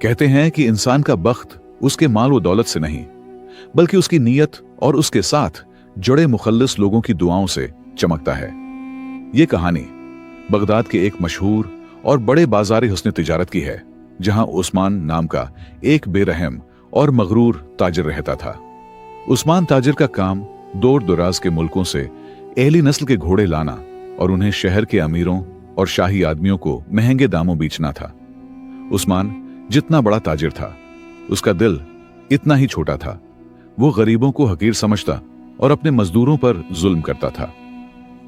कहते हैं कि इंसान का बख्त उसके माल व दौलत से नहीं, बल्कि उसकी नीयत और उसके साथ जुड़े मुखल्लिस लोगों की दुआओं से चमकता है। ये कहानी बगदाद के एक मशहूर और बड़े बाजारी हुस्न तिजारत की है, जहां उस्मान नाम का एक बेरहम और मगरूर ताजिर रहता था। उस्मान ताजिर का काम दूर दराज के मुल्कों से एहली नस्ल के घोड़े लाना और उन्हें शहर के अमीरों और शाही आदमियों को महंगे दामों बेचना था। उस्मान जितना बड़ा ताजिर था, उसका दिल इतना ही छोटा था। वो गरीबों को हकीर समझता और अपने मजदूरों पर जुल्म करता था।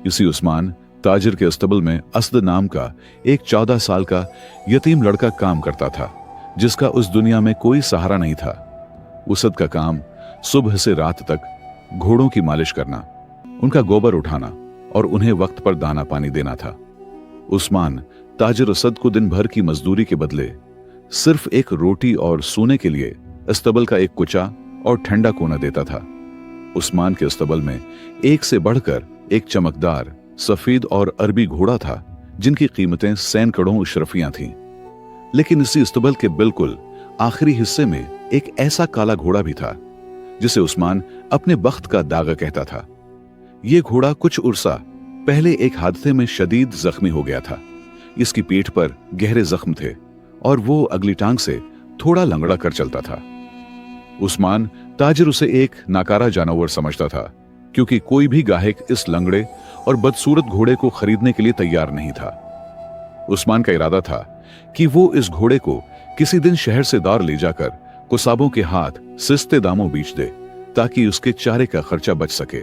इसी उस्मान ताजिर के अस्तबल में असद नाम का एक 14 साल का यतीम लड़का काम करता था, जिसका उस दुनिया में कोई सहारा नहीं था। उसद का काम सुबह से रात तक घोड़ों की मालिश करना, उनका गोबर उठाना और उन्हें वक्त पर दाना पानी देना था। उस्मान ताजिर असद को दिन भर की मजदूरी के बदले सिर्फ एक रोटी और सोने के लिए अस्तबल का एक कुचा और ठंडा कोना देता था। उस्मान के अस्तबल में एक से बढ़कर एक चमकदार सफेद और अरबी घोड़ा था, जिनकी कीमतें सैकड़ों अशरफियां थीं। लेकिन इसी अस्तबल के बिल्कुल आखिरी हिस्से में एक ऐसा काला घोड़ा भी था, जिसे उस्मान अपने बख्त का दागा कहता था। यह घोड़ा कुछ उर्सा पहले एक हादसे में शदीद जख्मी हो गया था। इसकी पीठ पर गहरे जख्म थे और वो अगली टांग से थोड़ा लंगड़ा कर चलता था। उस्मान ताजिर उसे एक नाकारा जानवर समझता था, क्योंकि कोई भी गाहक इस लंगड़े और बदसूरत घोड़े को खरीदने के लिए तैयार नहीं था। उस्मान का इरादा था कि वो इस घोड़े को किसी दिन शहर से दार ले जाकर कुसाबों के हाथ सस्ते दामों बेच दे, ताकि उसके चारे का खर्चा बच सके।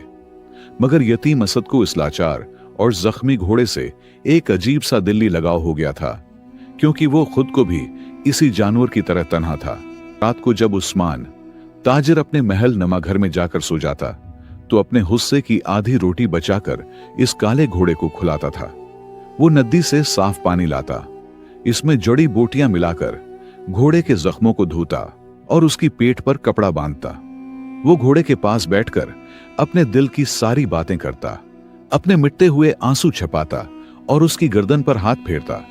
मगर यतीम असद को इस लाचार और जख्मी घोड़े से एक अजीब सा दिल्ली लगाव हो गया था, क्योंकि वो खुद को भी इसी जानवर की तरह तन्हा था। रात को जब उस्मान ताजिर अपने महल नमा घर में जाकर सो जाता, तो अपने हुस्से की आधी रोटी बचाकर इस काले घोड़े को खिलाता था। वो नदी से साफ पानी लाता, इसमें जड़ी बूटियां मिलाकर घोड़े के जख्मों को धोता और उसकी पेट पर कपड़ा बांधता। वो घोड़े के पास बैठकर अपने दिल की सारी बातें करता, अपने मिटते हुए आंसू छपाता और उसकी गर्दन पर हाथ फेरता।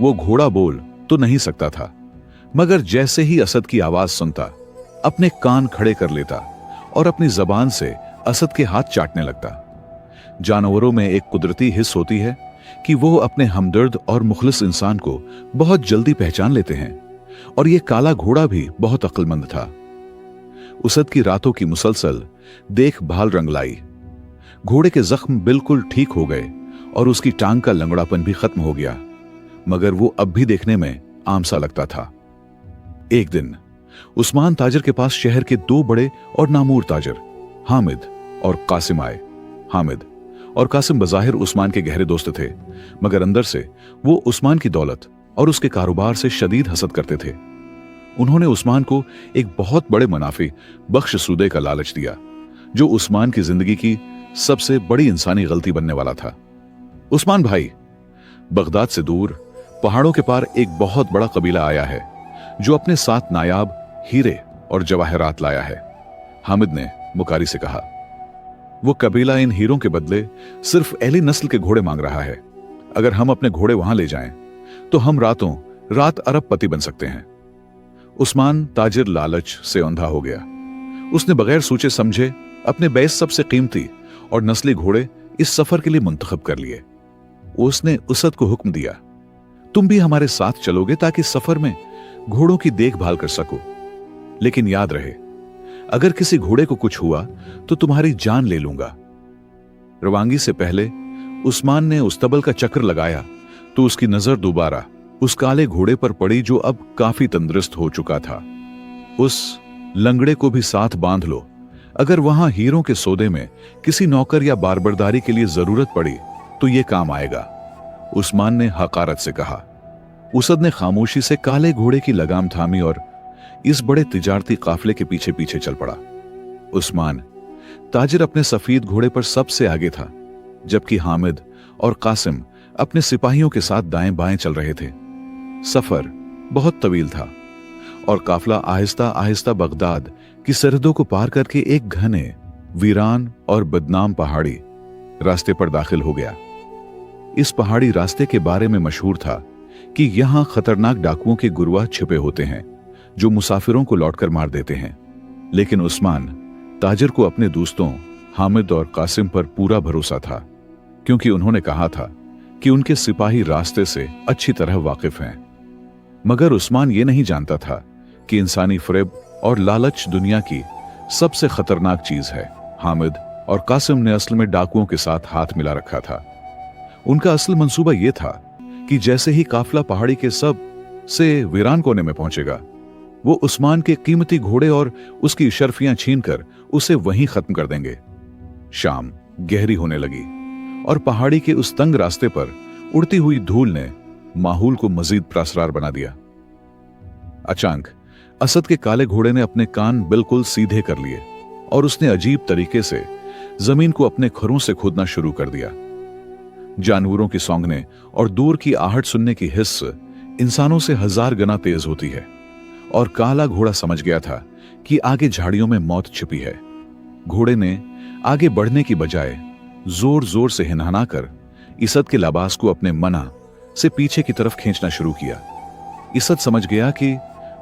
वो घोड़ा बोल तो नहीं सकता था, मगर जैसे ही असद की आवाज सुनता, अपने कान खड़े कर लेता और अपनी जबान से असद के हाथ चाटने लगता। जानवरों में एक कुदरती हिस्स होती है कि वो अपने हमदर्द और मुखलिस इंसान को बहुत जल्दी पहचान लेते हैं, और ये काला घोड़ा भी बहुत अक्लमंद था। उसद की रातों की मुसलसल देखभाल रंग लाई। घोड़े के जख्म बिल्कुल ठीक हो गए और उसकी टांग का लंगड़ापन भी खत्म हो गया, मगर वो अब भी देखने में आम सा लगता था। एक दिन उस्मान ताजिर के पास शहर के दो बड़े और नामूर ताजिर हामिद और कासिम आए। हामिद और कासिम बज़ाहिर उस्मान के गहरे दोस्त थे, मगर अंदर से वो उस्मान की दौलत और उसके कारोबार से शदीद हसद करते थे। उन्होंने उस्मान को एक बहुत बड़े मुनाफे बख्श सूदे का लालच दिया, जो उस्मान की जिंदगी की सबसे बड़ी इंसानी गलती बनने वाला था। उस्मान भाई, बगदाद से दूर पहाड़ों के पार एक बहुत बड़ा कबीला आया है, जो अपने साथ नायाब हीरे और जवाहरात लाया है, हामिद ने मुकारी से कहा। वो कबीला इन हीरों के बदले सिर्फ एली नस्ल के घोड़े मांग रहा है। अगर हम अपने घोड़े वहां ले जाएं, तो हम रातों रात अरबपति बन सकते हैं। उस्मान ताजिर लालच से अंधा हो गया। उसने बगैर सोचे समझे अपने 22 सबसे कीमती और नस्ली घोड़े इस सफर के लिए मुंतखब कर लिए। उसने उसद को हुक्म दिया, तुम भी हमारे साथ चलोगे ताकि सफर में घोड़ों की देखभाल कर सको। लेकिन याद रहे, अगर किसी घोड़े को कुछ हुआ तो तुम्हारी जान ले लूंगा। रवांगी से पहले उस्मान ने उस्तबल का चक्र लगाया तो उसकी नजर दोबारा उस काले घोड़े पर पड़ी, जो अब काफी तंदुरुस्त हो चुका था। उस लंगड़े को भी साथ बांध लो। अगर वहां हीरों के सौदे में किसी नौकर या बारबरदारी के लिए जरूरत पड़ी तो यह काम आएगा, उस्मान ने हकारत से कहा। उसद ने खामोशी से काले घोड़े की लगाम थामी और इस बड़े तिजारती काफिले के पीछे पीछे चल पड़ा। उस्मान ताजिर अपने सफेद घोड़े पर सबसे आगे था, जबकि हामिद और कासिम अपने सिपाहियों के साथ दाएं बाएं चल रहे थे। सफर बहुत तवील था और काफिला आहिस्ता आहिस्ता बगदाद की सरहदों को पार करके एक घने, वीरान और बदनाम पहाड़ी रास्ते पर दाखिल हो गया। इस पहाड़ी रास्ते के बारे में मशहूर था कि यहां खतरनाक डाकुओं के गुरुआ छिपे होते हैं, जो मुसाफिरों को लौटकर मार देते हैं। लेकिन उस्मान ताजिर को अपने दोस्तों हामिद और कासिम पर पूरा भरोसा था, क्योंकि उन्होंने कहा था कि उनके सिपाही रास्ते से अच्छी तरह वाकिफ हैं। मगर उस्मान ये नहीं जानता था कि इंसानी फरेब और लालच दुनिया की सबसे खतरनाक चीज है। हामिद और कासिम ने असल में डाकुओं के साथ हाथ मिला रखा था। उनका असल मंसूबा यह था कि जैसे ही काफिला पहाड़ी के सब से वीरान कोने में पहुंचेगा, वो उस्मान के कीमती घोड़े और उसकी शर्फियां छीनकर उसे वहीं खत्म कर देंगे। शाम गहरी होने लगी और पहाड़ी के उस तंग रास्ते पर उड़ती हुई धूल ने माहौल को मजीद प्रसरार बना दिया। अचानक असद के काले घोड़े ने अपने कान बिल्कुल सीधे कर लिए और उसने अजीब तरीके से जमीन को अपने खुरों से खोदना शुरू कर दिया। जानवरों की सौंगने और दूर की आहट सुनने की हिस्स इंसानों से 1000 गुना तेज होती है, और काला घोड़ा समझ गया था कि आगे झाड़ियों में मौत छिपी है। घोड़े ने आगे बढ़ने की बजाय जोर जोर से हिनहिनाकर इसद के लिबास को अपने मना से पीछे की तरफ खींचना शुरू किया। इसद समझ गया कि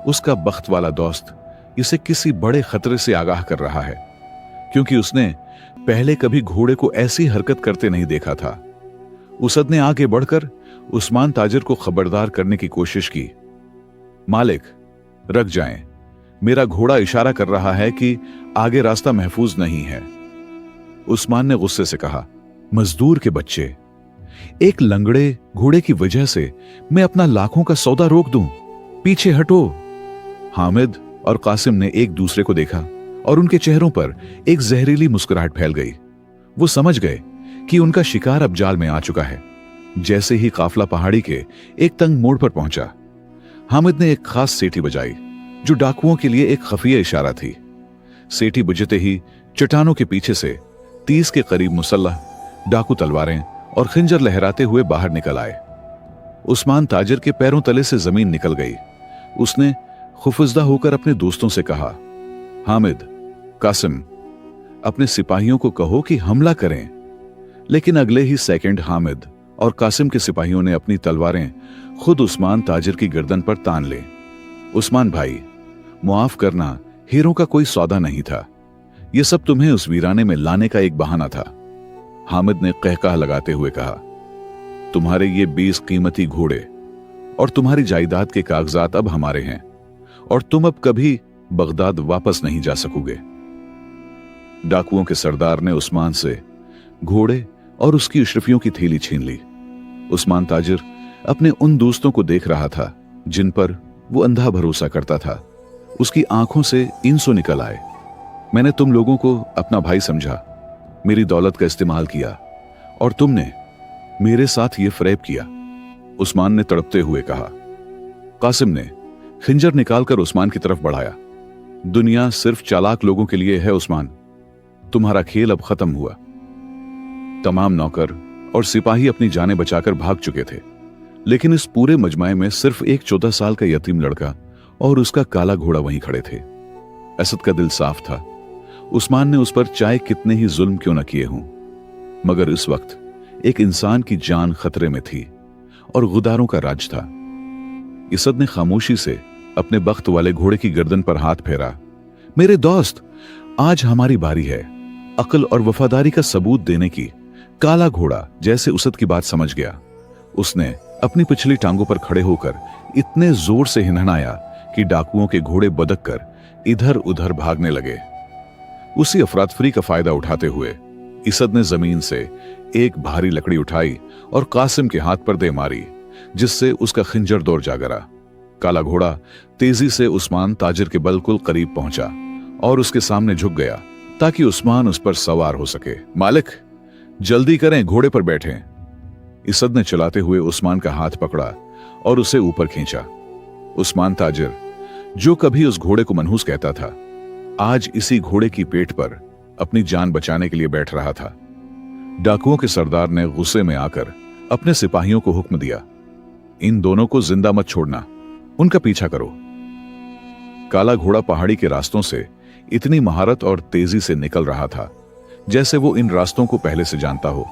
उसका बख्त वाला दोस्त इसे किसी बड़े खतरे से आगाह कर रहा है, क्योंकि उसने पहले कभी घोड़े को ऐसी हरकत करते नहीं देखा था। उसद ने आगे बढ़कर उस्मान ताजिर को खबरदार करने की कोशिश की। मालिक, रख जाएं, मेरा घोड़ा इशारा कर रहा है कि आगे रास्ता महफूज नहीं है। उस्मान ने गुस्से से कहा, मजदूर के बच्चे, एक लंगड़े घोड़े की वजह से मैं अपना लाखों का सौदा रोक दूं? पीछे हटो। हामिद और कासिम ने एक दूसरे को देखा और उनके चेहरों पर एक जहरीली मुस्कुराहट फैल गई। वो समझ गए कि उनका शिकार अब जाल में आ चुका है। जैसे ही काफिला पहाड़ी के एक तंग मोड़ पर पहुंचा, हामिद ने एक खास सीटी बजाई जो डाकुओं के लिए एक खफिया इशारा थी। सीटी बजते ही चट्टानों के पीछे से 30 के करीब मुसल्लह डाकू तलवारें और खंजर लहराते हुए बाहर निकल आए। उस्मान ताजिर के पैरों तले से जमीन निकल गई। उसने खुफजदा होकर अपने दोस्तों से कहा, हामिद, कासिम, अपने सिपाहियों को कहो कि हमला करें। लेकिन अगले ही सेकंड हामिद और कासिम के सिपाहियों ने अपनी तलवारें खुद उस्मान ताजिर की गर्दन पर तान ली। उस्मान भाई, मुआफ करना हीरों का कोई सौदा नहीं था। यह सब तुम्हें उस वीराने में लाने का एक बहाना था। हामिद ने कहकहा लगाते हुए कहा, तुम्हारे ये 20 कीमती घोड़े और तुम्हारी जायदाद के कागजात अब हमारे हैं, और तुम अब कभी बगदाद वापस नहीं जा सकोगे। डाकुओं के सरदार ने उस्मान से घोड़े और उसकी अशरफियों की थैली छीन ली। उस्मान ताजिर अपने उन दोस्तों को देख रहा था जिन पर वो अंधा भरोसा करता था। उसकी आंखों से इंसो निकल आए। मैंने तुम लोगों को अपना भाई समझा, मेरी दौलत का इस्तेमाल किया, और तुमने मेरे साथ ये फरेब किया, उस्मान ने तड़पते हुए कहा। कासिम ने खंजर निकालकर उस्मान की तरफ बढ़ाया। दुनिया सिर्फ चालाक लोगों के लिए है उस्मान, तुम्हारा खेल अब खत्म हुआ। तमाम नौकर और सिपाही अपनी जानें बचाकर भाग चुके थे, लेकिन इस पूरे मजमाए में सिर्फ एक 14 साल का यतीम लड़का और उसका काला घोड़ा वहीं खड़े थे। असद का दिल साफ था। उस्मान ने उस पर चाहे कितने ही जुल्म क्यों न किए हों, मगर इस वक्त एक इंसान की जान खतरे में थी और गुदारों का राज था। इसद ने खामोशी से अपने बख्त वाले घोड़े की गर्दन पर हाथ फेरा। मेरे दोस्त, आज हमारी बारी है अक्ल और वफादारी का सबूत देने की। काला घोड़ा जैसे उसद की बात समझ गया। उसने अपनी पिछली टांगों पर खड़े होकर इतने जोर से हिनहिनाया कि डाकुओं के घोड़े बदक कर इधर उधर भागने लगे। उसी अफरातफरी का फायदा उठाते हुए इसद ने जमीन से एक भारी लकड़ी उठाई और कासिम के हाथ पर दे मारी, जिससे उसका खंजर दौड़ जा गिरा। काला घोड़ा तेजी से उस्मान ताजिर के बिल्कुल करीब पहुंचा और उसके सामने झुक गया ताकि उस्मान उस पर सवार हो सके। मालिक, जल्दी करें, घोड़े पर बैठें। इसद ने चलाते हुए उस्मान का हाथ पकड़ा और उसे ऊपर खींचा। उस्मान ताजिर, जो कभी उस घोड़े को मनहूस कहता था, आज इसी घोड़े की पेट पर अपनी जान बचाने के लिए बैठ रहा था। डाकुओं के सरदार ने गुस्से में आकर अपने सिपाहियों को हुक्म दिया, इन दोनों को जिंदा मत छोड़ना, उनका पीछा करो। काला घोड़ा पहाड़ी के रास्तों से इतनी महारत और तेजी से निकल रहा था जैसे वो इन रास्तों को पहले से जानता हो।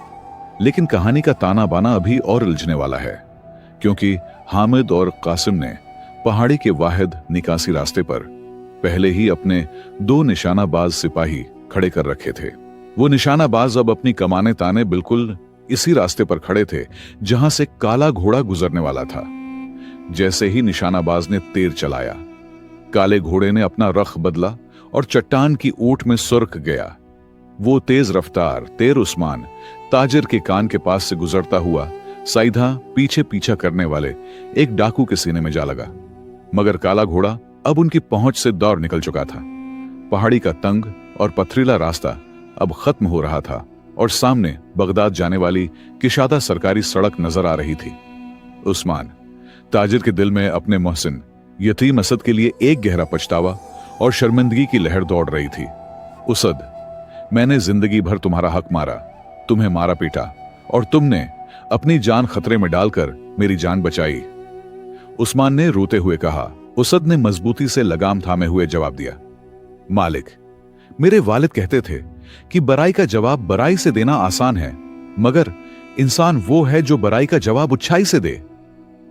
लेकिन कहानी का ताना बाना अभी और उलझने वाला है, क्योंकि हामिद और कासिम ने पहाड़ी के वाहिद निकासी रास्ते पर पहले ही अपने 2 निशानाबाज सिपाही खड़े कर रखे थे। वो निशानाबाज अब अपनी कमाने ताने बिल्कुल इसी रास्ते पर खड़े थे जहां से काला घोड़ा गुजरने वाला था। जैसे ही निशानाबाज ने तीर चलाया, काले घोड़े ने अपना रख बदला और चट्टान की ऊंट में सुरक गया। वो तेज रफ्तार तेर उस्मान ताजिर के कान के पास से गुजरता हुआ सीधा पीछे पीछा करने वाले एक डाकू के सीने में जा लगा। मगर काला घोड़ा अब उनकी पहुंच से दौड़ निकल चुका था। पहाड़ी का तंग और पथरीला रास्ता अब खत्म हो रहा था और सामने बगदाद जाने वाली किशादा सरकारी सड़क नजर आ रही थी। उस्मान ताजिर के दिल में अपने मोहसिन यतीम असद के लिए एक गहरा पछतावा और शर्मिंदगी की लहर दौड़ रही थी। उसद, मैंने जिंदगी भर तुम्हारा हक मारा, तुम्हें मारा पीटा और तुमने अपनी जान खतरे में डालकर मेरी जान बचाई। उस्मान ने रोते हुए कहा। उसद ने मजबूती से लगाम थामे हुए जवाब दिया, मालिक, मेरे वालिद कहते थे कि बराई का जवाब बराई से देना आसान है, मगर इंसान वो है जो बराई का जवाब अच्छाई से दे।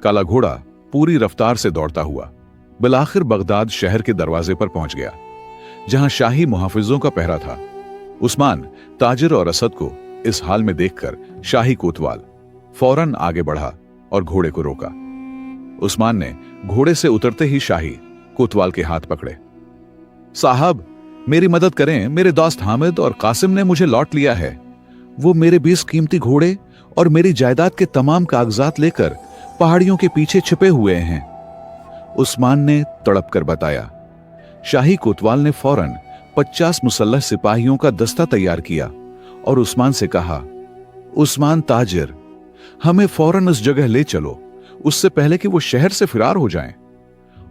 काला घोड़ा पूरी रफ्तार से दौड़ता हुआ बिलाखिर बगदाद शहर के दरवाजे पर पहुंच गया, जहां शाही मुहाफिजों का पहरा था। उस्मान ताजिर और असद को इस हाल में देखकर शाही कोतवाल फौरन आगे बढ़ा और घोड़े को रोका। उस्मान ने घोड़े से उतरते ही शाही कोतवाल के हाथ पकड़े। साहब, मेरी मदद करें, मेरे दोस्त हामिद और कासिम ने मुझे लौट लिया है। वो मेरे 20 कीमती घोड़े और मेरी जायदाद के तमाम कागजात लेकर पहाड़ियों के पीछे छिपे हुए हैं, उस्मान ने तड़प कर बताया। शाही कोतवाल ने फौरन 50 मुसल्लह सिपाहियों का दस्ता तैयार किया और उस्मान से कहा, उस्मान ताजिर, हमें फौरन उस जगह ले चलो, उससे पहले कि वो शहर से फिरार हो जाएं।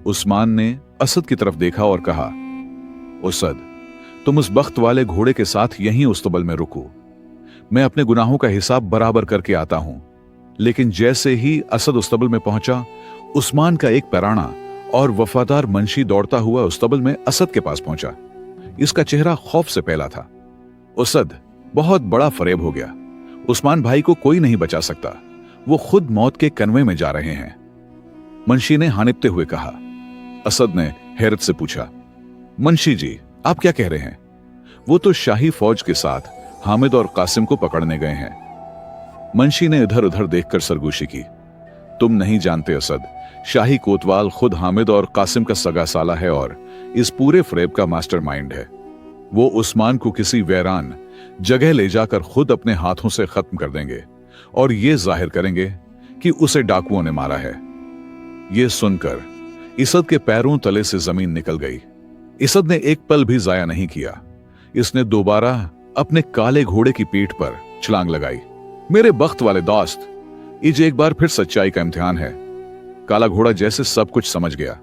उस्मान ने असद की तरफ देखा और कहा, उसद, तुम उस बख्त वाले घोड़े के साथ यहीं उस्तबल में रुको, मैं अपने गुनाहों का हिसाब बराबर करके आता हूं। लेकिन जैसे ही असद उस्तबल में पहुंचा, उस्मान का एक पैराना और वफादार मंशी दौड़ता हुआ उस्तबल में असद के पास पहुंचा। इसका चेहरा खौफ से फैला था। उसद, बहुत बड़ा फरेब हो गया, उस्मान भाई को कोई नहीं बचा सकता, वो खुद मौत के कन्वे में जा रहे हैं, मंशी ने हानिपते हुए कहा। असद ने हैरत से पूछा, मंशी जी, आप क्या कह रहे हैं? वो तो शाही फौज के साथ हामिद और कासिम को पकड़ने गए हैं। मंशी ने इधर उधर देखकर सरगोशी की। तुम नहीं जानते असद, शाही कोतवाल खुद हामिद और कासिम का सगा साला है और इस पूरे फरेब का मास्टरमाइंड है। वो उस्मान को किसी वैरान जगह ले जाकर खुद अपने हाथों से खत्म कर देंगे और ये जाहिर करेंगे कि उसे डाकुओं ने मारा है। ये सुनकर इसद के पैरों तले से जमीन निकल गई। इसद ने एक पल भी जाया नहीं किया। इसने दोबारा अपने काले घोड़े की पीठ पर छलांग लगाई। मेरे बख्त वाले दोस्त, इज एक बार फिर सच्चाई का इम्तिहान है। काला घोड़ा जैसे सब कुछ समझ गया।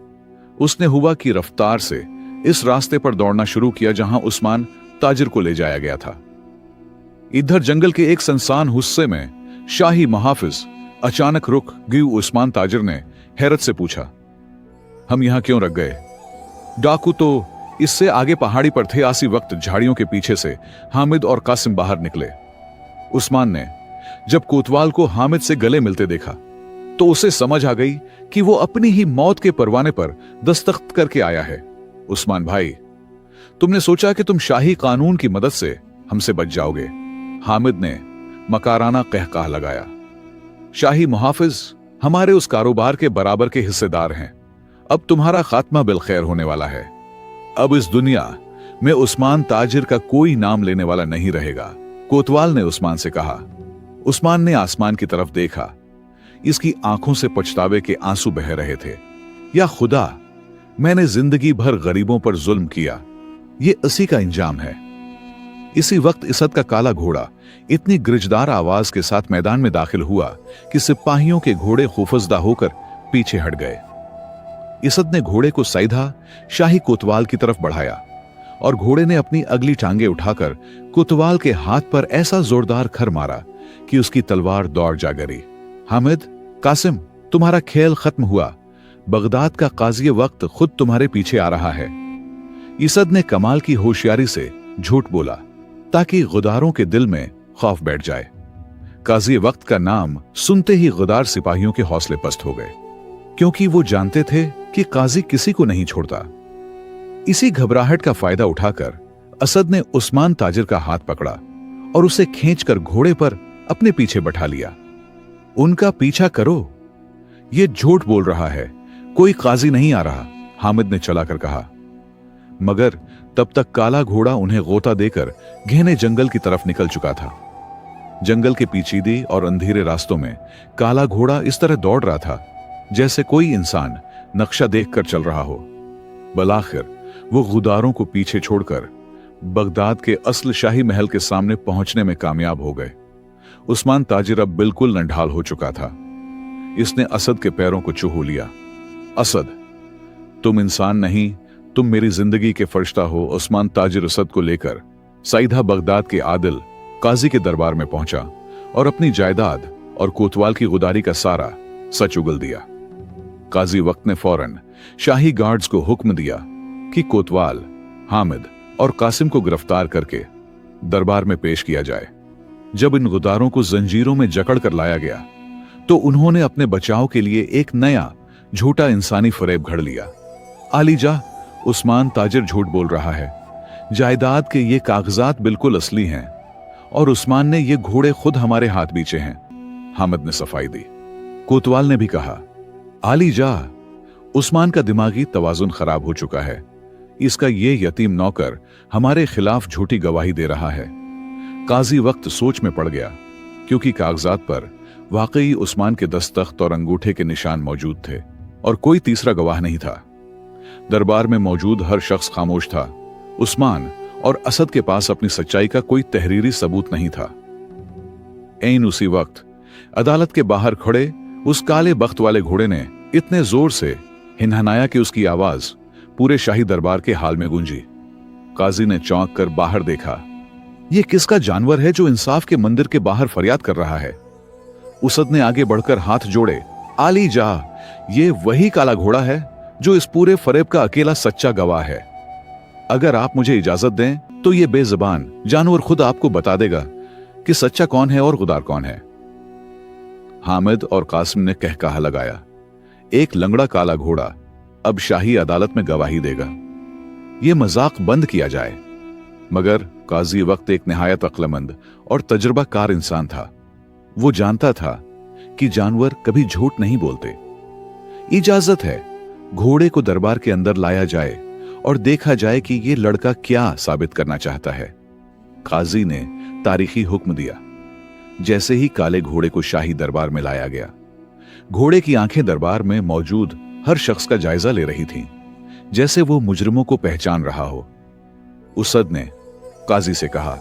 उसने हुआ की रफ्तार से इस रास्ते पर दौड़ना शुरू किया जहां उस्मान ताजिर को ले जाया गया था। इधर जंगल के एक सुनसान हिस्से में शाही मुहाफिज अचानक रुक गई। उस्मान ताजिर ने हैरत से पूछा, हम यहां क्यों रख गए? डाकू तो इससे आगे पहाड़ी पर थे। आसी वक्त झाड़ियों के पीछे से हामिद और कासिम बाहर निकले। उस्मान ने जब कोतवाल को हामिद से गले मिलते देखा तो उसे समझ आ गई कि वो अपनी ही मौत के परवाने पर दस्तखत करके आया है। उस्मान भाई, तुमने सोचा कि तुम शाही कानून की मदद से हमसे बच जाओगे। हामिद ने मकाराना कहकाह लगाया। शाही मुहाफिज हमारे उस कारोबार के बराबर के हिस्सेदार हैं। अब तुम्हारा खात्मा बिलखैर होने वाला है। अब इस दुनिया में उस्मान ताजिर का कोई नाम लेने वाला नहीं रहेगा, कोतवाल ने उस्मान से कहा। उस्मान ने आसमान की तरफ देखा। इसकी आंखों से पछतावे के आंसू बह रहे थे। या खुदा, मैंने जिंदगी भर गरीबों पर जुल्म किया, ये इसी का इंजाम है। इसी वक्त इसद का काला घोड़ा इतनी गिरजदार आवाज के साथ मैदान में दाखिल हुआ कि सिपाहियों के घोड़े खौफजदा होकर पीछे हट गए। इसद ने घोड़े को सीधा शाही कोतवाल की तरफ बढ़ाया और घोड़े ने अपनी अगली टांगे उठाकर कोतवाल के हाथ पर ऐसा जोरदार खर मारा कि उसकी तलवार दौड़ जा गिरी। हामिद, कासिम, तुम्हारा खेल खत्म हुआ। बगदाद का काजी वक्त खुद तुम्हारे पीछे आ रहा है। इसद ने कमाल की होशियारी से झूठ बोला ताकि गुदारों के दिल में खौफ बैठ जाए। काजी वक्त का नाम सुनते ही गुदार सिपाहियों के हौसले पस्त हो गए, क्योंकि वो जानते थे कि काजी किसी को नहीं छोड़ता। इसी घबराहट का फायदा उठाकर असद ने उस्मान ताजिर का हाथ पकड़ा और उसे खींचकर घोड़े पर अपने पीछे बैठा लिया। उनका पीछा करो, यह झूठ बोल रहा है, कोई काजी नहीं आ रहा, हामिद ने चलाकर कहा। मगर तब तक काला घोड़ा उन्हें गोता देकर घने जंगल की तरफ निकल चुका था। जंगल के पीछीदी और अंधेरे रास्तों में काला घोड़ा इस तरह दौड़ रहा था जैसे कोई इंसान नक्शा देखकर चल रहा हो। बलाखिर वो गुदारों को पीछे छोड़कर बगदाद के असल शाही महल के सामने पहुंचने में कामयाब हो गए। उस्मान ताजिर अब बिल्कुल नंढाल हो चुका था। इसने असद के पैरों को चूह लिया। असद, तुम इंसान नहीं, तुम मेरी जिंदगी के फरिश्ता हो। उस्मान ताजिर असद को लेकर सीधा बगदाद के आदिल काजी के दरबार में पहुंचा और अपनी जायदाद और कोतवाल की गुदारी का सारा सच उगल दिया। काजी वक्त ने फौरन शाही गार्ड्स को हुक्म दिया कि कोतवाल, हामिद और कासिम को गिरफ्तार करके दरबार में पेश किया जाए। जब इन गुदारों को जंजीरों में जकड़ कर लाया गया तो उन्होंने अपने बचाव के लिए एक नया झूठा इंसानी फरेब घड़ लिया। आलीजा, उस्मान ताजिर झूठ बोल रहा है, जायदाद के ये कागजात बिल्कुल असली हैं और उस्मान ने ये घोड़े खुद हमारे हाथ बीचे हैं, हामिद ने सफाई दी। कोतवाल ने भी कहा, आलीजा, उस्मान का दिमागी तवाजुन खराब हो चुका है, इसका ये यतीम नौकर हमारे खिलाफ झूठी गवाही दे रहा है। काजी वक्त सोच में पड़ गया क्योंकि कागजात पर वाकई उस्मान के दस्तखत और अंगूठे के निशान मौजूद थे और कोई तीसरा गवाह नहीं था। दरबार में मौजूद हर शख्स खामोश था। उस्मान और असद के पास अपनी सच्चाई का कोई तहरीरी सबूत नहीं था। ऐन उसी वक्त अदालत के बाहर खड़े उस काले बख्त वाले घोड़े ने इतने जोर से हिनहनाया कि उसकी आवाज पूरे शाही दरबार के हाल में गूंजी। काजी ने चौंक कर बाहर देखा। यह किसका जानवर है जो इंसाफ के मंदिर के बाहर फरियाद कर रहा है? उसद ने आगे बढ़कर हाथ जोड़े, आली जा, ये वही काला घोड़ा है जो इस पूरे फरेब का अकेला सच्चा गवाह है। अगर आप मुझे इजाजत दें तो यह बेजुबान जानवर खुद आपको बता देगा कि सच्चा कौन है और गुदार कौन है। हामिद और कासिम ने कहकहा लगाया, एक लंगड़ा काला घोड़ा अब शाही अदालत में गवाही देगा, यह मजाक बंद किया जाए। मगर काजी वक्त एक निहायत अक्लमंद और तजुर्बाकार इंसान था। वो जानता था कि जानवर कभी झूठ नहीं बोलते। इजाजत है, घोड़े को दरबार के अंदर लाया जाए और देखा जाए कि यह लड़का क्या साबित करना चाहता है। काजी ने तारीखी हुक्म दिया। जैसे ही काले घोड़े को शाही दरबार में लाया गया, घोड़े की आंखें दरबार में मौजूद हर शख्स का जायजा ले रही थीं, जैसे वो मुजरिमों को पहचान रहा हो। उसद ने काजी से कहा,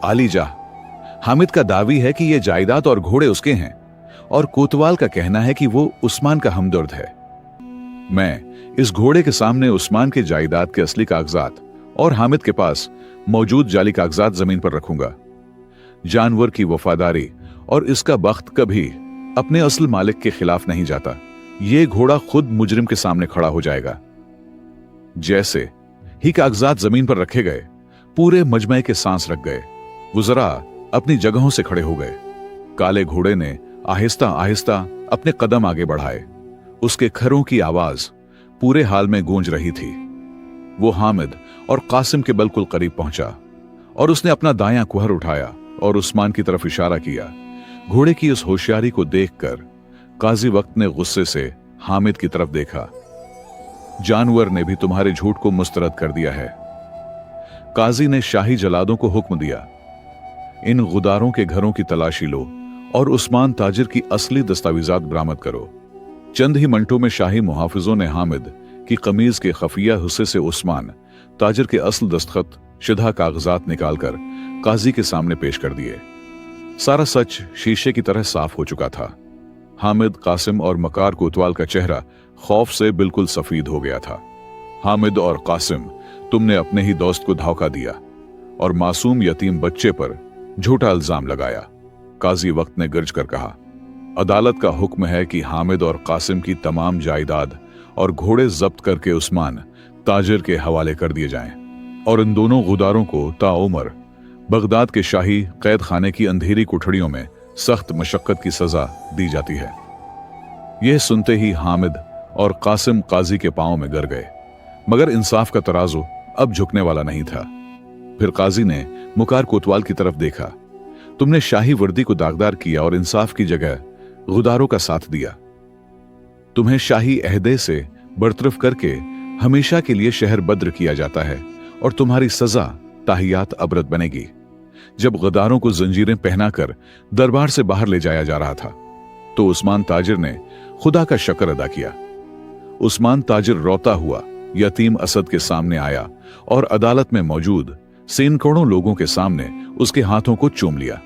आलीजा, हामिद का दावी है कि यह जायदाद और घोड़े उसके हैं और कोतवाल का कहना है कि वो उस्मान का हमदर्द है। मैं इस घोड़े के सामने उस्मान के जायदाद के असली कागजात और हामिद के पास मौजूद जाली कागजात जमीन पर रखूंगा। जानवर की वफादारी और इसका बख्त कभी अपने असल मालिक के खिलाफ नहीं जाता। यह घोड़ा खुद मुजरिम के सामने खड़ा हो जाएगा। जैसे ही कागजात जमीन पर रखे गए, पूरे मजमे के सांस रख गए। वुज़रा अपनी जगहों से खड़े हो गए। काले घोड़े ने आहिस्ता आहिस्ता अपने कदम आगे बढ़ाए। उसके खरों की आवाज पूरे हाल में गूंज रही थी। वो हामिद और कासिम के बिल्कुल करीब पहुंचा और उसने अपना दायां कुहर उठाया और उस्मान की तरफ इशारा किया। घोड़े की उस होशियारी को देखकर काजी वक्त ने गुस्से से हामिद की तरफ देखा। जानवर ने भी तुम्हारे झूठ को मुस्तरद कर दिया है। काजी ने शाही जलादों को हुक्म दिया, इन गुदारों के घरों की तलाशी लो और उस्मान ताजिर की असली दस्तावेजात बरामद करो। चंद ही मिनटों में शाही मुहाफिजों ने हामिद की कमीज के खफिया हिस्से से उस्मान ताजिर के असल दस्तखत शुदा कागजात निकालकर काजी के सामने पेश कर दिए। सारा सच शीशे की तरह साफ हो चुका था। हामिद, कासिम और मकार कोतवाल का चेहरा खौफ से बिल्कुल सफेद हो गया था। हामिद और कासिम, तुमने अपने ही दोस्त को धोखा दिया और मासूम यतीम बच्चे पर झूठा इल्जाम लगाया, काजी वक्त ने गर्ज कर कहा। अदालत का हुक्म है कि हामिद और कासिम की तमाम जायदाद और घोड़े जब्त करके उस्मान ताजिर के हवाले कर दिए जाएं और इन दोनों गुदारों को ताउमर बगदाद के शाही कैद खाने की अंधेरी कुठड़ियों में सख्त मशक्कत की सजा दी जाती है। यह सुनते ही हामिद और कासिम काजी के पांव में गिर गए। मगर इंसाफ का तराजू अब झुकने वाला नहीं था। फिर काजी ने मुकार कोतवाल की तरफ देखा। तुमने शाही वर्दी को दागदार किया और इंसाफ की जगह गुदारों का साथ दिया। तुम्हें शाही अहदे से बरतरफ करके हमेशा के लिए शहर बद्र किया जाता है और तुम्हारी सजा ताहियात अबरद बनेगी। जब गद्दारों को जंजीरें पहनाकर दरबार से बाहर ले जाया जा रहा था तो उस्मान ताजिर ने खुदा का शुक्र अदा किया। उस्मान ताजिर रोता हुआ यतीम असद के सामने आया और अदालत में मौजूद सैकड़ों लोगों के सामने उसके हाथों को चूम लिया।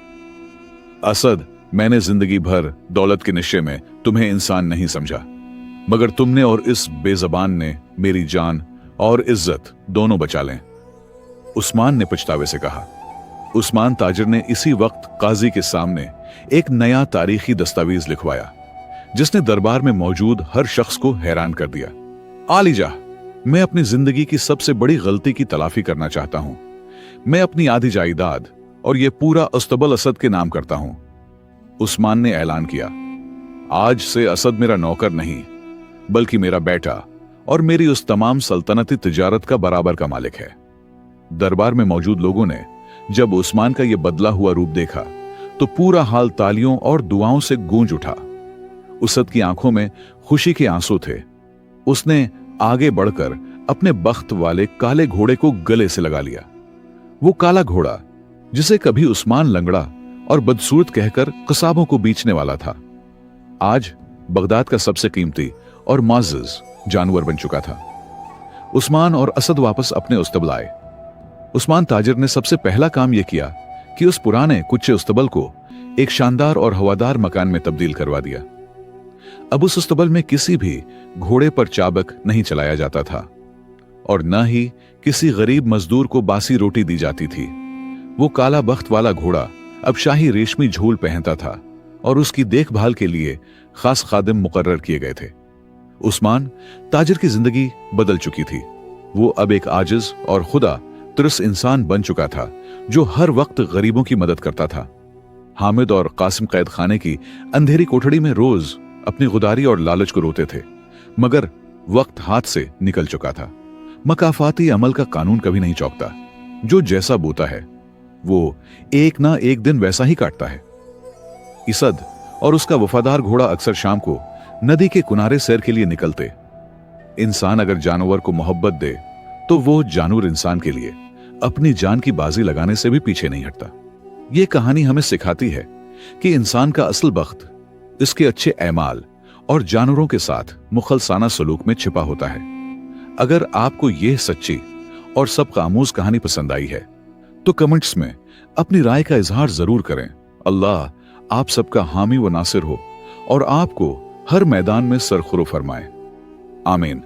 असद, मैंने जिंदगी भर दौलत के नशे में तुम्हें इंसान नहीं समझा, मगर तुमने और इस बेजबान ने मेरी जान और इज्जत दोनों बचा लें। उस्मान ने पछतावे से कहा। उस्मान ताजिर ने इसी वक्त काजी के सामने एक नया तारीखी दस्तावेज लिखवाया जिसने दरबार में मौजूद हर शख्स को हैरान कर दिया। आलिजा, मैं अपनी जिंदगी की सबसे बड़ी गलती की तलाफी करना चाहता हूं। मैं अपनी आधी जायदाद और यह पूरा अस्तबल असद के नाम करता हूं। उस्मान ने ऐलान किया, आज से असद मेरा नौकर नहीं बल्कि मेरा बेटा और मेरी उस तमाम सल्तनती तिजारत का बराबर का मालिक है। दरबार में मौजूद लोगों ने जब उस्मान का यह बदला हुआ रूप देखा तो पूरा हाल तालियों और दुआओं से गूंज उठा। असद की आंखों में खुशी के आंसू थे। उसने आगे बढ़कर अपने बख्त वाले काले घोड़े को गले से लगा लिया। वो काला घोड़ा जिसे कभी उस्मान लंगड़ा और बदसूरत कहकर कसाबों को बेचने वाला था, आज बगदाद का सबसे कीमती और मुअज़्ज़ज़ जानवर बन चुका था। उस्मान और असद वापस अपने उस्तबल आए। उस्मान ताजिर ने सबसे पहला काम यह किया कि उस पुराने कुच्चे उस्तबल को एक शानदार और हवादार मकान में तब्दील करवा दिया। अब उस उस्तबल में किसी भी घोड़े पर चाबक नहीं चलाया जाता था और न ही किसी गरीब मजदूर को बासी रोटी दी जाती थी। वो काला बख्त वाला घोड़ा अब शाही रेशमी झूल पहनता था और उसकी देखभाल के लिए खास खादिम मुकर्रर किए गए थे। उस्मान ताजिर की जिंदगी बदल चुकी थी। वो अब एक आजिज और खुदा तुरस इंसान बन चुका था जो हर वक्त गरीबों की मदद करता था। हामिद और कासिम कैद खाने की अंधेरी कोठड़ी में रोज अपनी गुदारी और लालच को रोते थे, मगर वक्त हाथ से निकल चुका था। मकाफाती अमल का कानून कभी नहीं चौकता। जो जैसा बोता है वो एक ना एक दिन वैसा ही काटता है। इसद और उसका वफादार घोड़ा अक्सर शाम को नदी के किनारे सैर के लिए निकलते। इंसान अगर जानवर को मोहब्बत दे तो वो जानवर इंसान के लिए अपनी जान की बाजी लगाने से भी पीछे नहीं हटता। ये कहानी हमें सिखाती है कि इंसान का असल बख्त इसके अच्छे ऐमाल और जानवरों के साथ मुखलसाना सलूक में छिपा होता है। अगर आपको यह सच्ची और सबका आमूज कहानी पसंद आई है तो कमेंट्स में अपनी राय का इजहार जरूर करें। अल्लाह आप सबका हामी व नासिर हो और आपको हर मैदान में सरखुरो फरमाए। आमीन।